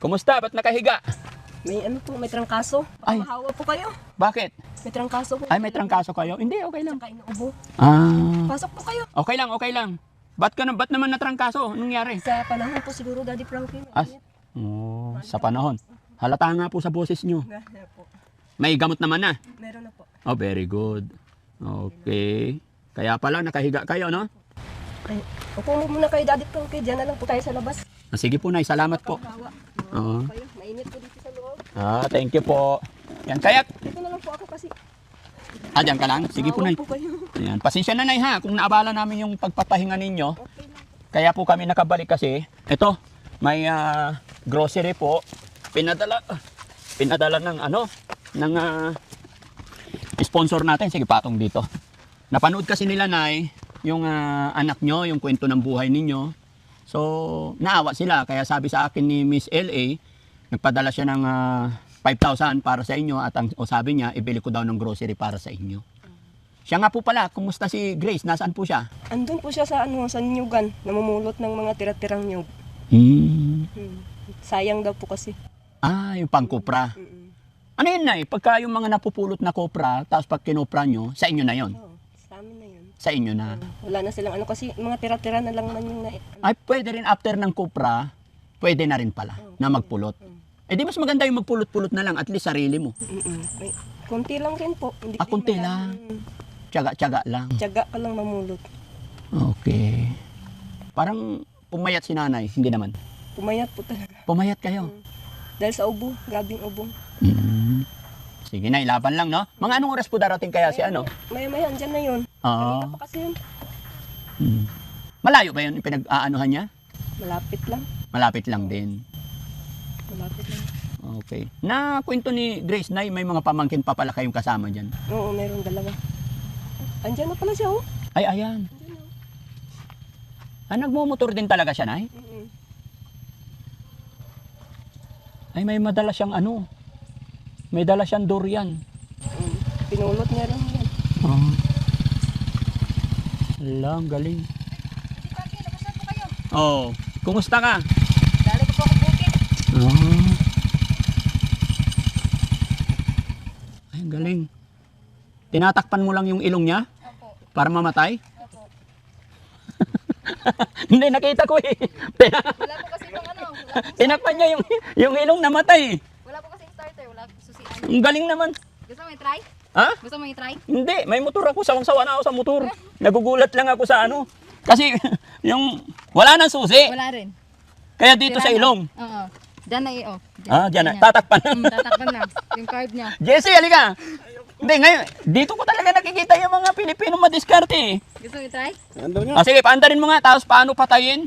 Kumusta? Ba't nakahiga? May ano po, may trangkaso. Ay. Mahawa po kayo. Bakit? May trangkaso po. Ay, may trangkaso kayo? Hindi, okay lang. Saka inuubo. Ah, Pasok po kayo. okay lang, okay lang. Ba't naman natrangkaso? Anong nangyari? Sa panahon po siguro, Daddy Frankie. As, oh, sa panahon. Halata nga po sa boses nyo. Na po. May gamot naman na. Meron na po. Oh, very good. Okay. Kaya pala, nakahiga kayo, no? Ay, upo mo muna kayo, Daddy Frankie. Diyan na lang po tayo sa labas. Ah, sige po, Nay. Salamat po. Hawa. Oo. Kayo, mainit po dito sa loob. Ah, thank you po. Yan, kaya. Dito na lang po ako kasi. Ah, dyan ka lang? Sige po, Hawa Nay. po kayo. Ayan. Pasensya na, Nay, ha? Kung naabala namin yung pagpapahinga ninyo. Okay lang. Kaya po kami nakabalik kasi. Ito, may grocery po. Pinadala ng ano, ng sponsor natin. Sige, patong dito. Napanood kasi nila, Nay, yung anak nyo, yung kwento ng buhay ninyo. So, naawa sila. Kaya sabi sa akin ni Miss LA, nagpadala siya ng 5,000 para sa inyo at sabi niya, ibili ko daw ng grocery para sa inyo. Siya nga po pala, kumusta si Grace? Nasaan po siya? Andun po siya sa sa Nyugan, namumulot ng mga tira-tirang nyug. Sayang daw po kasi. Ah, yung pangkupra. Ano yun, Nay? Pagka yung mga napupulot na kopra, tapos pag kinopra nyo, sa inyo na yon. Oo, sa amin na yun. Sa inyo na. Wala na silang ano kasi mga tira-tira na lang man yung Ay, pwede rin after ng kopra, pwede na rin pala na magpulot. Eh di mas maganda yung magpulot-pulot na lang, at least sarili mo. May, konti lang rin po. Hindi Ah, konti madami. lang. Tiyaga-tiyaga lang. Tiyaga ka lang mamulot. Okay. Parang pumayat si nanay, hindi naman. Pumayat po talaga. Pumayat kayo. Dahil sa ubo, grabing ubo. Sige na, ilaban lang, no? Mga anong oras po darating kaya si ano? Maya-maya, andyan na yun. Oo. Kanina pa kasi yun. Malayo ba yun yung pinag-aanuhan niya? Malapit lang. Malapit lang din. Malapit lang. Okay. Na kwento ni Grace, Nay, may mga pamangkin pa pala kayong kasama dyan. Oo, meron dalawa. Andyan na pala siya, oh. Ay, ayan. Andyan na. Ah, nagmumotor din talaga siya, Nay? Ay, may madala siyang ano. May dala siyang durian. Pinulot niya rin yan. Oh. Ala, ang galing. Oh, kumusta ka? Dali ko po ako bukit. Oh. Ay, ang galing. Tinatakpan mo lang yung ilong niya? Opo. Para mamatay? Opo. Hindi, nakita ko eh. Wala po kasi pang ano. Tinakpan niya yung ilong namatay. Wala po kasi starter. Wala po susian. Ang galing naman. Gusto mo i-try? Ha? Gusto mo i-try? Hindi, may motor ako. Sawang-sawa na ako sa motor. Nagugulat lang ako sa ano. Kasi yung wala nang susi. Wala rin. Kaya dito sa ilong. Oo. Diyan na i-off. Ah, diyan na. Tatakpan na. Tatakpan na. Yung carb niya. Jessie, halika. Hindi, ngayon, dito ko talaga nakikita yung mga Pilipino madiskarte eh. Gusto mo i-try? Ah, sige, paandarin mo nga. Tapos paano patayin?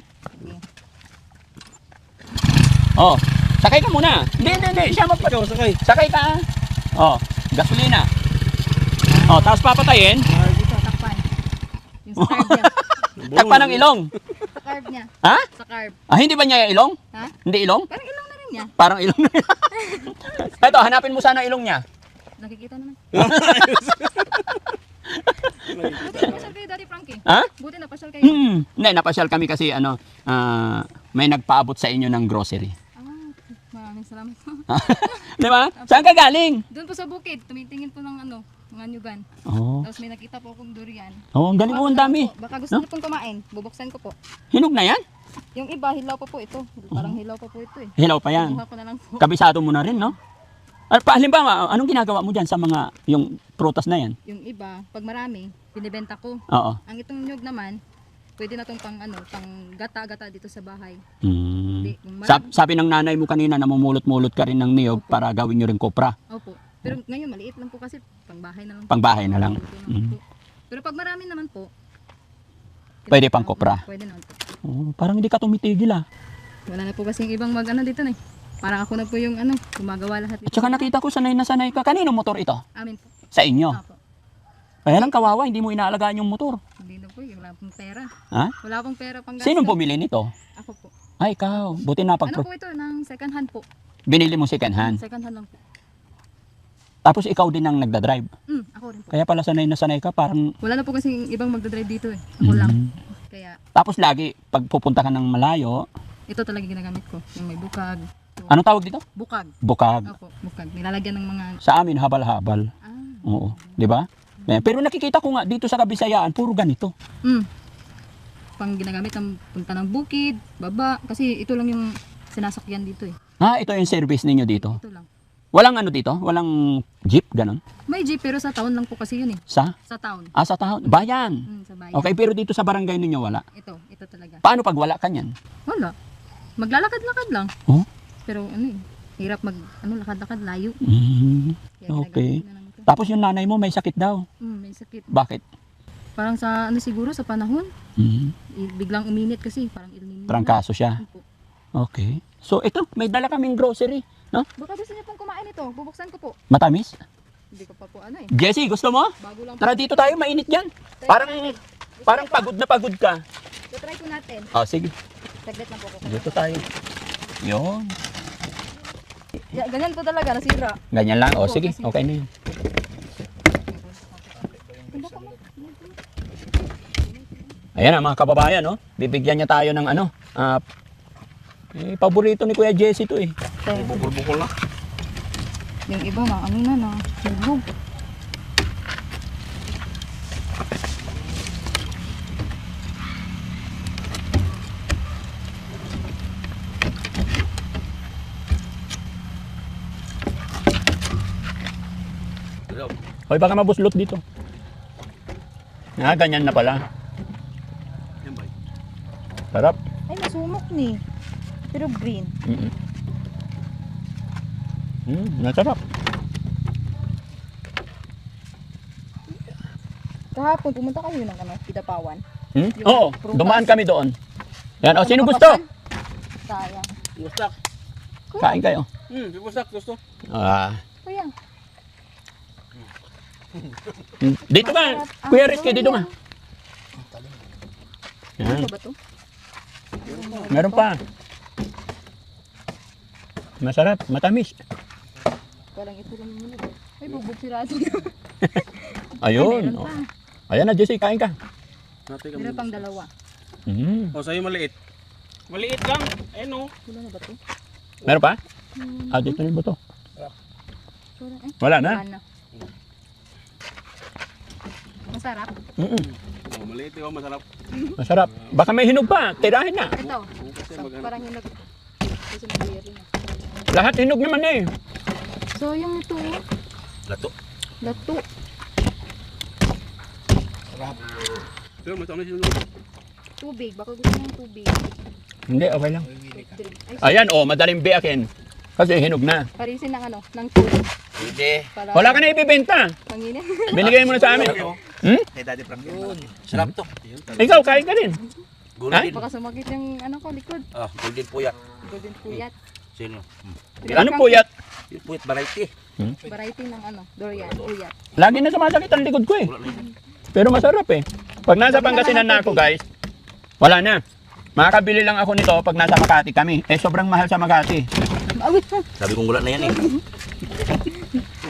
Oh, sakay ka muna. Hindi. Siya magpatay. Sakay ka. Oh, gasolina. Oh, tapos papatayin. Dito, takpan. Yung sa carb niya. Takpan ng ilong. Sa carb niya. Ha? Sa carb. Ah, hindi ba niya ilong? Ha? Hindi ilong? Parang ilong na rin niya. Parang ilong na. Ito, hanapin mo sana ilong niya. Nakikita naman. Buti na pasyal kayo, Daddy Frankie. Ha? Buti na pasyal kayo. Hindi, napasyal kami kasi ano, may nagpaabot sa inyo ng grocery. Maraming salamat. Di ba? Saan ka galing? Doon po sa bukid, tumitingin po ng ano, mga nyugan. Oh. Tapos may nakita po akong durian. Oh, ang galing mo, ang dami. Baka gusto niyo pong kumain, bubuksan ko po. Hinog na yan? Yung iba, hilaw pa po ito. Parang hilaw pa po ito eh. Hilaw pa yan. Kuha ko na lang po. Kabisado mo na rin, no? Halimbawa, anong ginagawa mo dyan sa mga, yung prutas na yan? Yung iba, pag marami, binibenta ko. Oo. Ang itong nyug naman, pwede na tong pang ano, pang gata-gata dito sa bahay. Hmm. Yung marami- Sabi ng nanay mo kanina, namumulot-mulot ka rin ng niyog para gawin nyo rin kopra. Opo. Pero ngayon maliit lang po kasi pang bahay na lang. po. Pangbahay na lang. Ito naman po. Pero pag marami naman po, Pwede pang kopra. Pwede naman po. Oh, parang hindi ka tumitigil ah. Wala na po kasi yung ibang mag ano dito na eh. Parang ako na po yung ano, gumagawa lahat At dito. saka nakita ko sanay na sanay ka. Kanino motor ito? Amin po. Sa inyo. Opo. Kaya lang kawawa, hindi mo inaalagaan yung motor. Hindi na po, wala pong pera. Ha? Wala pong pera pang Sino bumili nito? Ako po. Ay, ikaw. Buti na Ano po ito, ng second hand po. binili mo second hand. Second hand lang po. Tapos ikaw din ang nagdadrive. Ako rin po. Kaya pala sanay na sanay ka, parang... Wala na po kasi ibang magdadrive dito eh. Ako lang. Kaya Tapos lagi, pag pupunta ka ng malayo, ito talaga ginagamit ko. Yung may bukag. Ito. Anong tawag dito? Bukag. Bukag. Opo, bukag. Nilalagyan ng mga... Sa amin, habal-habal. Ah. Oo. Di ba? Pero nakikita ko nga dito sa Kabisayaan, puro ganito. Pang ginagamit ng punta ng bukid, baba. Kasi ito lang yung sinasakyan dito eh. Ito yung service ninyo dito. Ito lang. Walang ano dito? Walang jeep, ganon? May jeep pero sa town lang po kasi yun eh. Sa? Sa town. Sa taon? Bayan. Sa bayan. Okay, pero dito sa barangay ninyo wala. Ito talaga. Paano pag wala ka niyan? Wala. Maglalakad-lakad lang. Oh? Pero ano eh, hirap lakad-lakad, layo. Kaya Okay. ginagamit na lang ito. Tapos yung nanay mo may sakit daw. May sakit. Bakit? Parang sa siguro sa panahon, biglang uminit kasi, parang El Nino. Trangkaso siya. Opo. Okay. So ito, may dala kaming grocery. No? Baka gusto niyo pong kumain ito, bubuksan ko po. Matamis? Hindi ko pa po ano eh. Jessie, gusto mo? Bago lang po. Tara dito tayo, mainit yan. Parang pagod na pagod ka. So try ko natin. Sige. Saglit lang po ko. Dito tayo. Yun. Ganyan po talaga, nasira. Ganyan lang. Sige. Okay na yun. Ayan na mga kababayan, no? Bibigyan niya tayo ng ano. Paborito ni Kuya Jesse to eh. Bukol-bukol na. Yung iba na, ano na, hulog. Hoy, baka mabuslot dito. Ganyan na pala. Yan ba? Sarap. Ay, masumok ni. Pero green. Nasarap. Kahapon, pumunta kayo ng Kidapawan. Oo, dumaan kami doon. Yan, sino gusto? Sayang. Bustak. Kain kayo. Bustak. Gusto. Kuya. Dito ka. Kuya Rizky, dito ka. Yan. Ano ba to? Meron pa. Masarap, matamis. Parang ito lang muna. Ay, bubog sirado. Ayun. Meron pa. Ayan na, Jesse, kain ka. Meron pang dalawa. Sa'yo maliit. Maliit lang. Ayun o. Wala na ba to? Meron pa? Dito na yung buto. Wala na? Wala na. Masarap. Maliit yun, masarap. Masarap. Baka may hinog pa. Tirahin na. Ito. Parang hinog. Kasi nag-iari na. Lahat hinog naman eh. So, yung ito. Lato. Lato. Pero matamis yun. Tubig. Baka gusto ng tubig. Hindi, okay lang. Drink. Ayan, madaling biyakin. Kasi hinog na. Parisin ng ng tubig. Hindi. Wala ka na ibibenta. Panginin. Binigay mo na sa amin. Kay Daddy Frank yun. Sarap to. Ikaw, kain ka din. Golden. Baka sumakit yung likod. Golden puyat. Golden puyat. Sino? Anong puyat? Yung puyat variety. Variety ng durian. Puyat. Lagi na sumasakit ang likod ko eh. Pero masarap eh. Pag nasa Pangasinan na ako guys, wala na. Makakabili lang ako nito pag nasa Makati kami. Sobrang mahal sa Makati. Awit ha. Sabi kong wala na yan eh.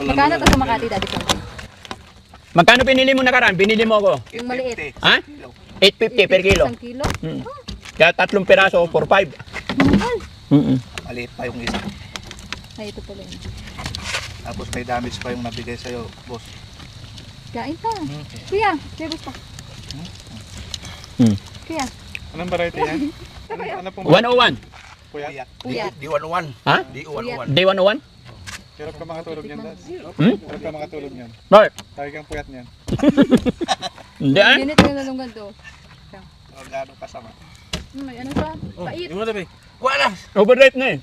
Magkano to sa Makati, Daddy Frank? Magkano pinili mo nakaraan? Binili mo ako. Yung maliit. Ha? 850 per kilo. Isang kilo? Kaya 3 piraso, 4-5. Mahal. Maliit pa yung isa. Ay, ito pala yun. Tapos may damage pa yung nabigay sa'yo, boss. Kain ka. Kuya, kaya gusto. Kuya. Anong variety yan? Ano pong 101. puyat? Puyat. D101. Ha? D101. Day 101? Hirap ka makatulog yan, Dad. Hmm? Hirap ka makatulog yan. Bakit? Lagi kang puyat niyan. Hindi ah. Unit yung nalungan to. O gano'ng kasama. May ano pa? Pait. Yung mga tabi. Wala. Overripe na eh.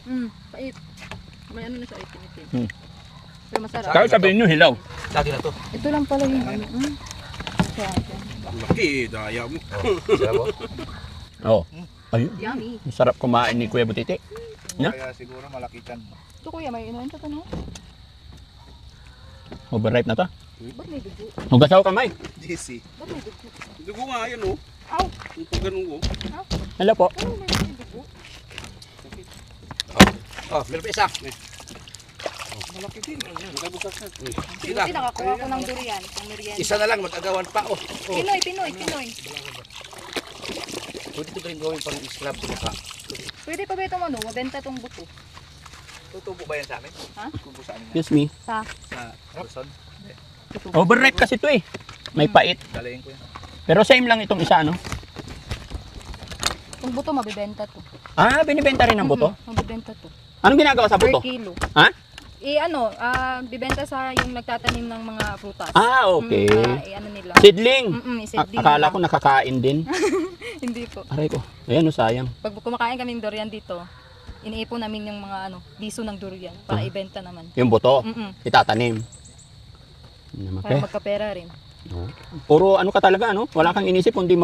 Pait. May ano na siya, itim-itim. Hmm. Pero masarap. Kaya sabihin nyo, hilaw. Lagi na to. Ito lang pala yung ano. Laki, daya mo. Sarap mo. Oo. Ayun. Yummy. Masarap kumain ni Kuya Butiti. Na? Kaya siguro malakitan mo. Ito kuya, may inuwan sa tanong. Overripe na to. Ba't may dugo? Hugasaw kamay. GC. Ba't may dugo? Dugo nga yan oh. Aw! Yung pag ganun ko. Hello po. Ano may dugo? Meron pa isa. Malaki din. Sige na. Buti nakakuha ko ng durian. Pang merienda. Isa na lang, mag-agawan pa. Pinoy. Pwede ito rin gawin pang scrub sa mukha. Pwede pa ba itong mabenta itong buto? Tutubo ba yan sa amin? Ha? Tutubo sa amin yan. Excuse me. Sa Sa Luzon? Overripe kasi ito eh. May pait. Dalayin ko yan. Pero same lang itong isa, ano? Yung buto mabibenta to. Ah, binibenta rin ang buto? Mabibenta to. Anong ginagawa sa Per buto? kilo. Ha? Bibenta sa yung nagtatanim ng mga prutas. Ah, okay. Ano nila. Seedling. Seedling Akala lang. ko nakakain din. Hindi po. Aray ko. Ayan, oh, sayang. Pag kumakain kami ng durian dito, iniipon namin yung mga biso ng durian para ibenta naman. Yung buto, Mm-mm. itatanim. Para Okay. magkapera rin. Puro ano ka talaga, ano? Wala kang inisip kundi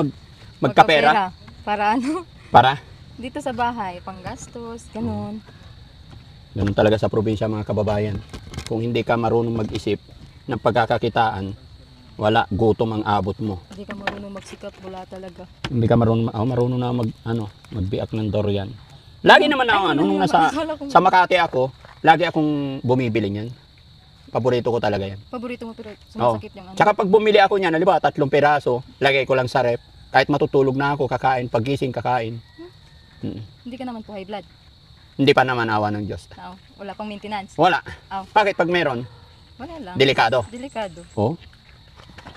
magkapera. Para ano? Para? Dito sa bahay, panggastos, ganun. Ganun talaga sa probinsya mga kababayan. Kung hindi ka marunong mag-isip ng pagkakakitaan, wala, gutom ang abot mo. Hindi ka marunong magsikap, wala talaga. Hindi ka marunong na magbiak ng durian. Lagi naman ako, nung sa Makati ako, lagi akong bumibili niyan. Paborito ko talaga yan. Paborito mo pero sumasakit yung ano. Tsaka pag bumili ako niyan, halimbawa 3 piraso, lagay ko lang sa rep. Kahit matutulog na ako, kakain, pagising, kakain. Hindi ka naman po high blood. Hindi pa naman awa ng Diyos. No, wala pang maintenance. Wala. Oh. Bakit pag meron? Wala lang. Delikado. Delikado. Oh.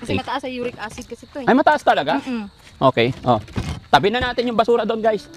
Kasi Okay. mataas sa uric acid kasi ito eh. Ay, mataas talaga? Mm-mm. Okay. Oh. Tabi na natin yung basura doon, guys.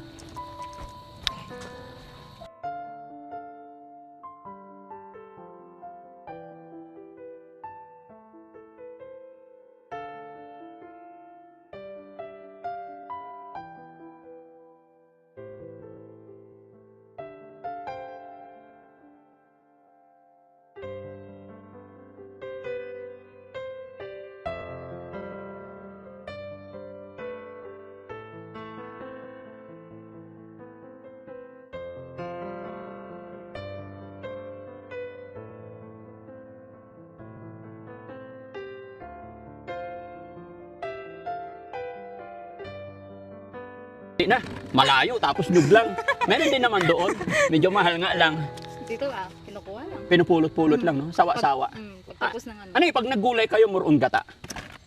Hindi na. Malayo, tapos nyug lang. Meron din naman doon. Medyo mahal nga lang. Dito kinukuha lang. Pinupulot-pulot lang, no? Sawa-sawa. Pagtapos ng ano. Ano yung pag naggulay kayo, muron gata?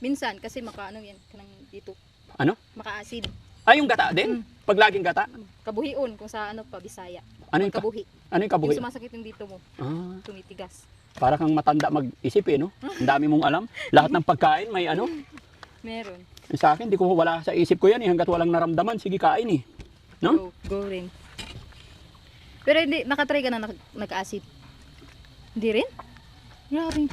Minsan kasi makaano yan, kanang dito. Ano? Maka-acid. Ah, yung gata din? Pag laging gata? Kabuhion kung sa ano pa Bisaya. Ano yung, Kabuhi. ano yung kabuhi? Yung sumasakit yung dito mo, Ah, tumitigas. para kang matanda mag-isip eh, no? Ang dami mong alam. Lahat ng pagkain may ano. Meron. Sa akin, di ko wala sa isip ko yan eh. Hanggat walang naramdaman, sige kain eh. No? Go rin. Pero hindi, nakatry ka na nag-acid? Hindi rin? Grabe.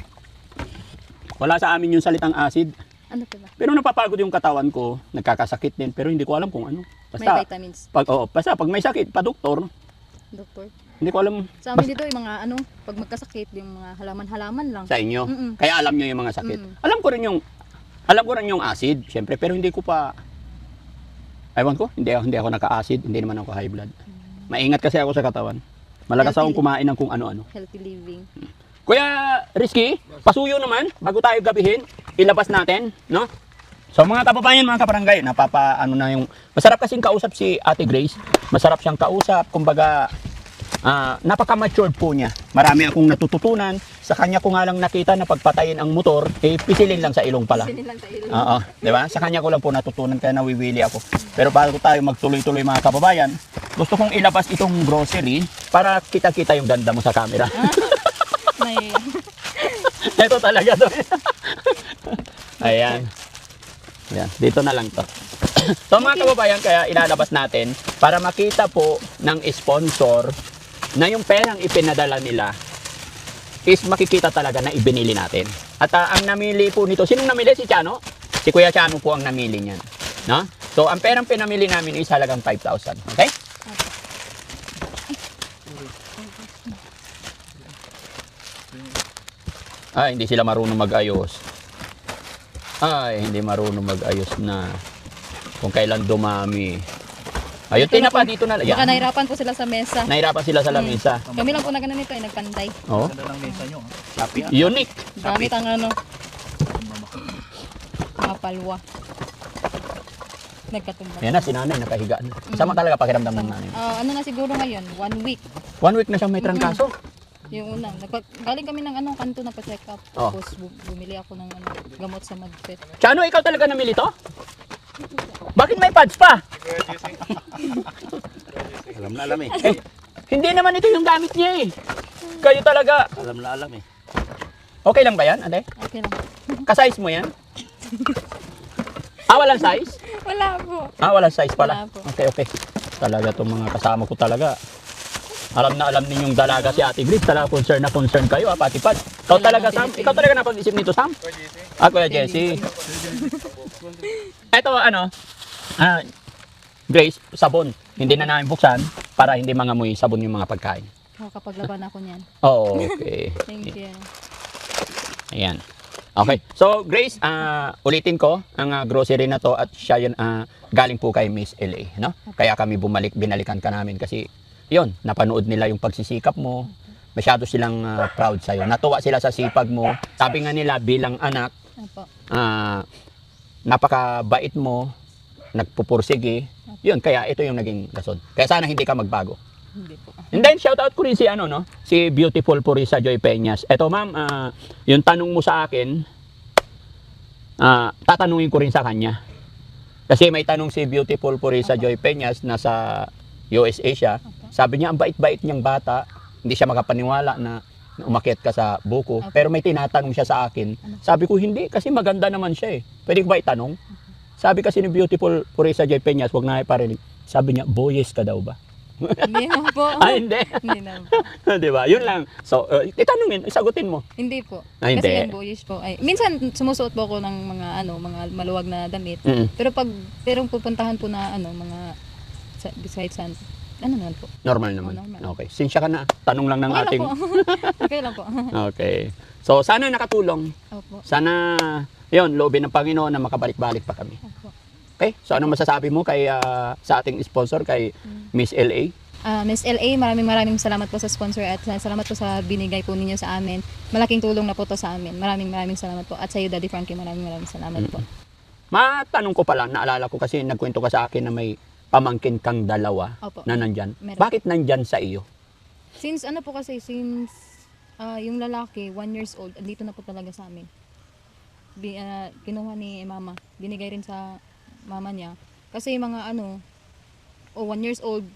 Wala sa amin yung salitang acid. Ano pala? Pero napapagod yung katawan ko. Nagkakasakit din. Pero hindi ko alam kung ano. May Basta, vitamins, pag may sakit, pa doktor. doktor. Hindi ko alam Sa amin dito yung mga ano, pag magkasakit, yung mga halaman-halaman lang. sa inyo. Mm-mm. Kaya alam nyo yung mga sakit. Mm. Alam ko rin yung acid, syempre, pero hindi ko pa, aywan ko, hindi ako naka-acid, hindi naman ako high blood. Maingat kasi ako sa katawan. Malakas akong kumain ng kung ano-ano. Healthy living. Kuya Rizky, pasuyo naman, bago tayo gabihin, ilabas natin, no? So mga kababayan, mga kabarangay, masarap kasing kausap si Ate Grace. Masarap siyang kausap, kumbaga, napaka-matured po niya. Marami akong natututunan. Sa kanya ko nga lang nakita na pagpatayin ang motor, pisilin lang sa ilong pala. Sinilang sa ilong. Oo, di ba? Sa kanya ko lang po natutunan kaya nawiwili ako. Pero bago tayo magtuloy-tuloy mga kababayan, gusto kong ilabas itong grocery para kita-kita yung ganda mo sa camera. May Ito talaga to. Ayan. Ayan, dito na lang to. So mga kababayan, kaya ilalabas natin para makita po ng sponsor na yung perang ipinadala nila is makikita talaga na ibinili natin. At ang namili po nito, sinong namili? Si Chano? Si Kuya Chano po ang namili niyan. No? So ang perang pinamili namin is halagang 5,000. Okay? Ay, hindi sila marunong mag-ayos. Ay, hindi marunong mag-ayos na. Kung kailan dumami. Ayun, tinapa dito na. baka Yan. nahirapan po sila sa mesa. Nahirapan sila sa lamesa. Kami lang po na ganun ito ay nagpantay. Oh, Ganda ng mesa nyo. unique. Gamit ang ano, mga palwa. Nagkatumba. Ayan na, si nanay, nakahiga na. Sama talaga pakiramdam ng nanay. Ano na siguro ngayon, 1 week. 1 week na siyang may trangkaso. Yung una, galing kami ng kanto na pa-check up. Oh. Tapos bumili ako ng gamot sa Magpet. Chano, ikaw talaga namili to? Bakit may pads pa? Alam na alam eh. Hindi naman ito yung gamit niya eh. Kayo talaga. Alam na alam eh. Okay lang ba yan, ate? Okay lang. Ka-size mo yan? Walang size? Wala po. Walang size pala. Wala po. Okay. Talaga itong mga kasama ko talaga. Alam na alam ninyong dalaga si Ate Grace. Talaga concern na concern kayo, pati Pat. Ikaw talaga, Sam? Ikaw talaga napag-isip nito, Sam? Kuya Jesse. Ito, Grace, sabon. Hindi na namin buksan para hindi mangamoy sabon yung mga pagkain. Kapag laban ako niyan. Oo, okay. Thank you. Ayan. Okay. So, Grace, ulitin ko ang grocery na to at siya yun galing po kay Miss LA, no? Kaya kami binalikan ka namin kasi yun, napanood nila yung pagsisikap mo. Masyado silang proud sa'yo. Natuwa sila sa sipag mo. Sabi nga nila bilang anak, Opo. napakabait mo, nagpupursige. Yun, kaya ito yung naging rason. Kaya sana hindi ka magbago. Hindi po. And then, shout out ko rin si, si Beautiful Purisa Joy Peñas. Eto, ma'am, yung tanong mo sa akin, tatanungin ko rin sa kanya. Kasi may tanong si Beautiful Purisa Joy Peñas, nasa USA siya. Sabi niya, ang bait-bait niyang bata. Hindi siya makapaniwala na umakyat ka sa buko. Pero may tinatanong siya sa akin. Sabi ko, hindi, kasi maganda naman siya eh. Pwede ko ba itanong? Sabi kasi ni Beautiful Purisa Joy Peñas, wag na iparinig. Sabi niya, boyes ka daw ba? Hindi na po. Hindi. Hindi na po. Di ba? Yun lang. So, itanungin, sagutin mo. Hindi po. Hindi. Kasi yung boyish po. Minsan sumusuot po ako ng mga mga maluwag na damit. Mm. Pero pupuntahan po na mga besides naman po. Normal naman. Normal. Okay. Sinsya ka na. Tanong lang ng Okay ating... lang po. Okay lang po. Okay. So, sana nakatulong. Opo. Sana, yun, loobin ng Panginoon na makabalik-balik pa kami. Opo. Okay? So, ano masasabi mo kay sa ating sponsor, kay Miss LA? Miss LA, maraming salamat po sa sponsor at salamat po sa binigay po ninyo sa amin. Malaking tulong na po to sa amin. Maraming salamat po. At sa iyo, Daddy Frankie, maraming salamat po. Matanong ko pala, naalala ko kasi nagkwento ka sa akin na may pamangkin kang dalawa Opo. na nandyan. Meron. Bakit nandyan sa iyo? Since yung lalaki, 1 years old, andito na po talaga sa amin. Kinuha ni mama. Binigay rin sa mama niya. Kasi yung mga 1 years old,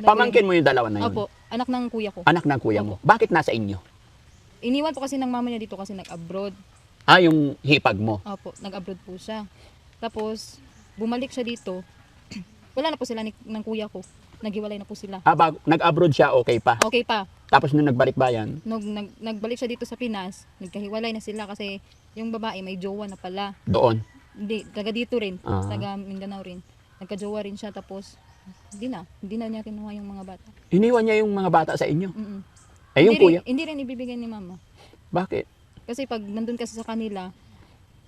Pamangkin mo yung dalawa na yun? Opo, anak ng kuya ko. Anak ng kuya mo. Bakit nasa inyo? Iniwan po kasi ng mama niya dito kasi nag-abroad. Yung hipag mo. Opo, nag-abroad po siya. Tapos, bumalik siya dito. Wala na po sila ng kuya ko. Naghiwalay na po sila. Nag-abroad siya, okay pa. Okay pa. Tapos nung nagbalik bayan, Nagbalik siya dito sa Pinas, nagkahiwalay na sila kasi yung babae may jowa na pala. doon. Hindi, taga dito rin. Ah. Taga Mindanao rin. Nagka-jowa rin siya tapos hindi na niya kinuha yung mga bata. Iniwan niya yung mga bata sa inyo. Mm-mm. Yung kuya, Hindi rin ibibigay ni mama. bakit? Kasi pag nandun kasi sa kanila,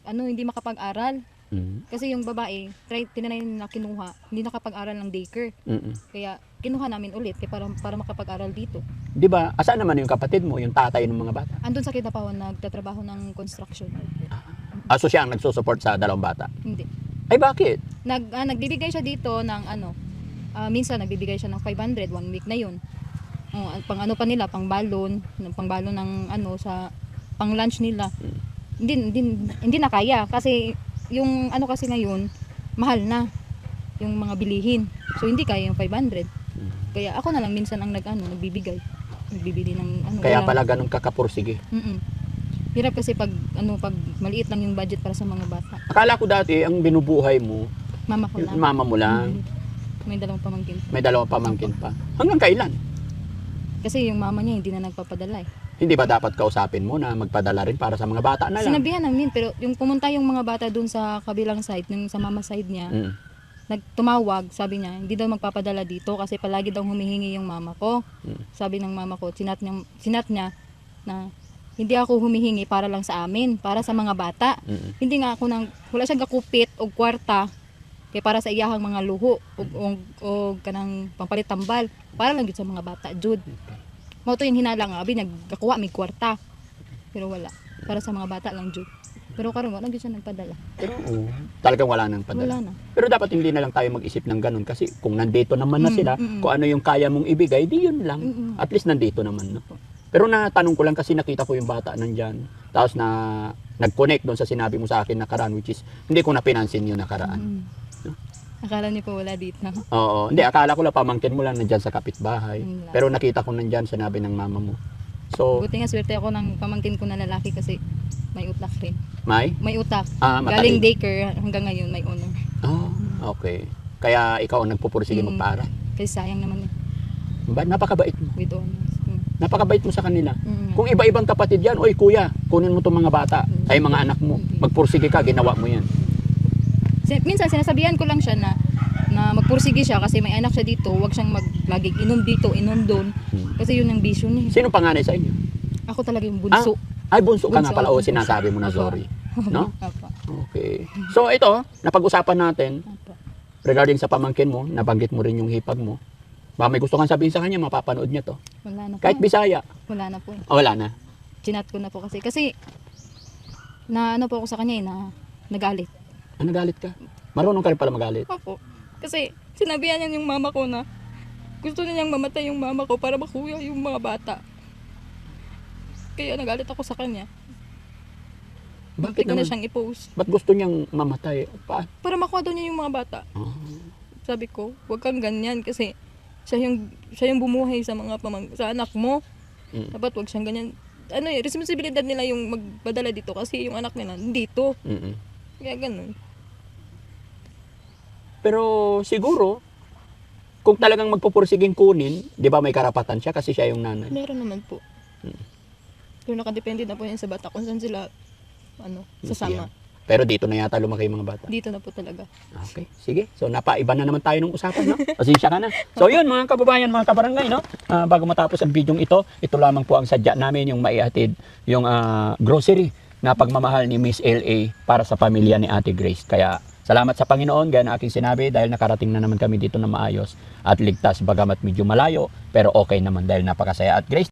hindi makapag-aral. Kasi yung babae, tinanay nila kinuha, hindi nakapag-aral ng daycare. Kaya kinuha namin ulit para makapag-aral dito. Di ba, asan naman yung kapatid mo, yung tatay ng mga bata? Andun sa Kitapawan, nagtatrabaho ng construction. So siya ang nagsusupport sa dalawang bata. Hindi. Ay, bakit? Nagbibigay siya dito ng minsan nagbibigay siya ng 500, 1 week na yun. Pang pa nila, pang balon ng sa pang lunch nila. Hindi na kaya kasi yung kasi ngayon, mahal na yung mga bilihin. So hindi kaya yung 500. Kaya ako na lang minsan ang nagbibigay. Nagbibili ng Kaya ulam. pala ganun kakapursige. Hirap kasi pag maliit lang yung budget para sa mga bata. Akala ko dati, ang binubuhay mo, Mama ko yung lang. mama mo lang, May dalawang pamangkin. may dalawang pamangkin pa. Hanggang kailan? Kasi yung mama niya hindi na nagpapadala eh. Hindi ba dapat kausapin mo na magpadala rin para sa mga bata na lang? Sinabihan namin pero yung pumunta yung mga bata dun sa kabilang side, yung sa mama side niya, nagtumawag, sabi niya, hindi daw magpapadala dito kasi palagi daw humihingi yung mama ko. Sabi ng mama ko, sinat niya na hindi ako humihingi para lang sa amin, para sa mga bata. Hindi nga ako wala siyang gakupit o kwarta kay para sa iyahang mga luho o kanang pampalit tambal para lang yun sa mga bata jud. Mo to yung hinala nga abi nagkakuha mig kwarta. Pero wala, para sa mga bata lang jud. Pero karon wala gyud siya nagpadala. Pero talagang wala nang padala. Wala na. Pero dapat hindi na lang tayo mag-isip ng ganun kasi kung nandito naman na sila, kung ano yung kaya mong ibigay, di yun lang. At least nandito naman. No? Pero natanong ko lang kasi nakita ko yung bata nandyan. Tapos nag-connect doon sa sinabi mo sa akin nakaraan, which is hindi ko na pinansin yung nakaraan. No? Akala niyo po wala dito. Oo, hindi, akala ko lang pamangkin mo lang nandyan sa kapitbahay. Wala. Pero nakita ko nandyan, sinabi ng mama mo. So, Buti nga swerte ako ng pamangkin ko na lalaki kasi may utak rin. may? May utak. Matalim. Galing daycare hanggang ngayon may honor. Oh, okay. Kaya ikaw ang nagpupursige Mm. magpaaral. Kasi sayang naman eh, Napakabait mo. with honors. Napakabait mo sa kanila. Mm. Kung iba-ibang kapatid yan, oy kuya, kunin mo itong mga bata, ay mga anak mo. Magpursige ka, ginawa mo yan. Minsan sinasabihan ko lang siya na magpursige siya kasi may anak siya dito, huwag siyang laging inom dito, inom doon. Kasi yun ang vision niya. Sino panganay sa inyo? Ako talaga yung bunso. Ay, bunso ka nga Bunso pala. ako. O, sinasabi mo na Apo. sorry. No? Apa. Okay. So, ito, napag-usapan natin Apa. regarding sa pamangkin mo, nabanggit mo rin yung hipag mo. Baka may gusto kang sabihin sa kanya, mapapanood niya to. Wala na po. Kahit Bisaya. Wala na po. O, wala na. Chinat ko na po kasi. Kasi, na ano po ako sa kanya na nagalit. Nagalit ka? Marunong ka rin pala magalit. Opo. Kasi, sinabihan niya yung mama ko na gusto niyang mamatay yung mama ko para makuha yung mga bata. Kaya nagalit ako sa kanya. Bakit Hindi ko na naman? siyang i-post. Ba't gusto niyang mamatay? Para makuha daw niya yung mga bata. Ah. Sabi ko, huwag kang ganyan kasi siya yung bumuhay sa mga sa anak mo. Mm. Dapat huwag siyang ganyan. Ano eh, responsibilidad nila yung magpadala dito kasi yung anak nila dito. Mm-mm. Kaya ganun. Pero siguro, kung talagang magpupursiging kunin, di ba may karapatan siya kasi siya yung nanay. Meron naman po. Pero nakadepende na po yan sa bata kung saan sila sasama. Pero dito na yata lumaki yung mga bata. Dito na po talaga. Okay, sige. So, napaiba na naman tayo ng usapan, no? Pasensya ka na. So, yun, mga kababayan, mga kabarangay, no? Bago matapos ang video ito lamang po ang sadya namin, yung maihatid, yung grocery na pagmamahal ni Miss LA para sa pamilya ni Ate Grace. Kaya, salamat sa Panginoon, gaya na aking sinabi, dahil nakarating na naman kami dito na maayos at ligtas, bagamat medyo malayo, pero okay naman dahil napakasaya. At Grace,